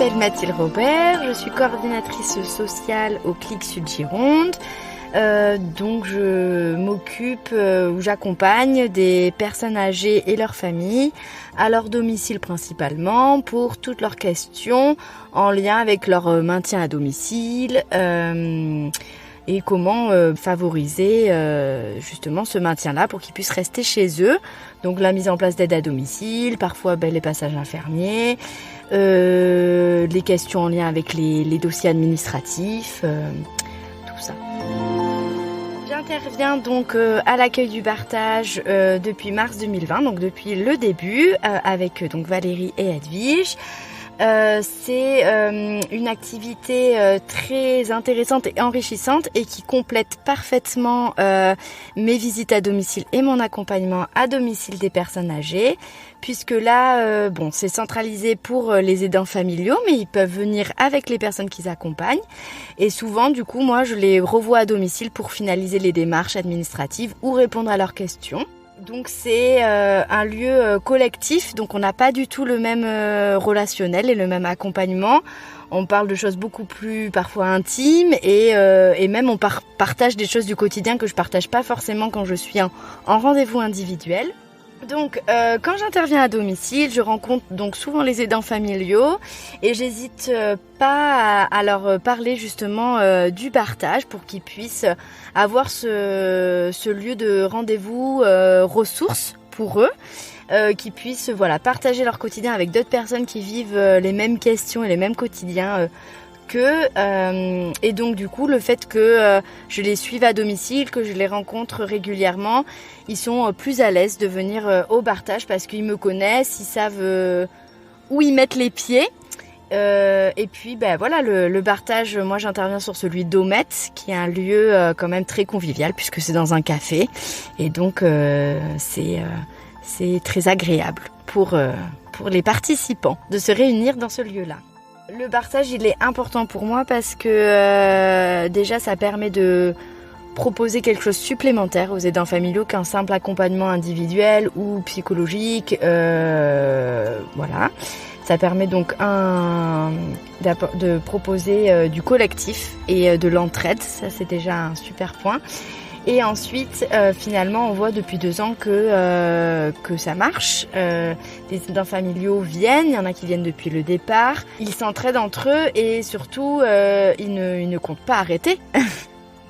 m'appelle Mathilde Robert, je suis coordinatrice sociale au CLIC Sud Gironde. Donc je m'occupe ou j'accompagne des personnes âgées et leurs familles à leur domicile principalement pour toutes leurs questions en lien avec leur maintien à domicile et comment favoriser justement ce maintien-là pour qu'ils puissent rester chez eux. Donc la mise en place d'aide à domicile, parfois les passages infirmiers, les questions en lien avec les dossiers administratifs, tout ça. J'interviens donc à l'accueil du Barthage depuis mars 2020, donc depuis le début, avec donc Valérie et Edwige. C'est une activité très intéressante et enrichissante et qui complète parfaitement mes visites à domicile et mon accompagnement à domicile des personnes âgées, puisque là, c'est centralisé pour les aidants familiaux, mais ils peuvent venir avec les personnes qu'ils accompagnent. Et souvent, du coup, moi, je les revois à domicile pour finaliser les démarches administratives ou répondre à leurs questions. Donc c'est un lieu collectif, donc on n'a pas du tout le même relationnel et le même accompagnement. On parle de choses beaucoup plus parfois intimes et même on partage des choses du quotidien que je partage pas forcément quand je suis en rendez-vous individuel. Donc quand j'interviens à domicile, je rencontre donc souvent les aidants familiaux et j'hésite pas à leur parler justement du Barthage pour qu'ils puissent avoir ce lieu de rendez-vous ressources pour eux, qu'ils puissent partager leur quotidien avec d'autres personnes qui vivent les mêmes questions et les mêmes quotidiens et donc du coup le fait que je les suive à domicile, que je les rencontre régulièrement, ils sont plus à l'aise de venir au Barthage parce qu'ils me connaissent, ils savent où ils mettent les pieds. Et puis le Barthage, moi j'interviens sur celui d'Aumette qui est un lieu quand même très convivial puisque c'est dans un café et donc c'est très agréable pour les participants de se réunir dans ce lieu-là. Le Barthage, il est important pour moi parce que déjà ça permet de proposer quelque chose de supplémentaire aux aidants familiaux qu'un simple accompagnement individuel ou psychologique. Ça permet donc de proposer du collectif et de l'entraide, ça c'est déjà un super point. Et ensuite, finalement, on voit depuis 2 ans que ça marche. Les aidants familiaux viennent, il y en a qui viennent depuis le départ. Ils s'entraident entre eux et surtout, ils ne comptent pas arrêter.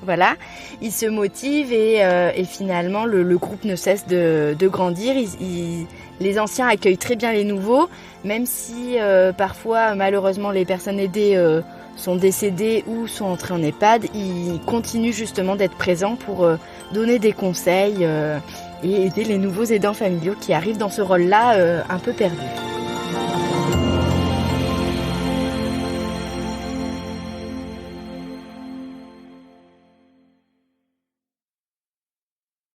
Voilà, ils se motivent et finalement, le groupe ne cesse de grandir. Les anciens accueillent très bien les nouveaux, même si parfois, malheureusement, les personnes aidées sont décédés ou sont entrés en EHPAD, ils continuent justement d'être présents pour donner des conseils et aider les nouveaux aidants familiaux qui arrivent dans ce rôle-là un peu perdu.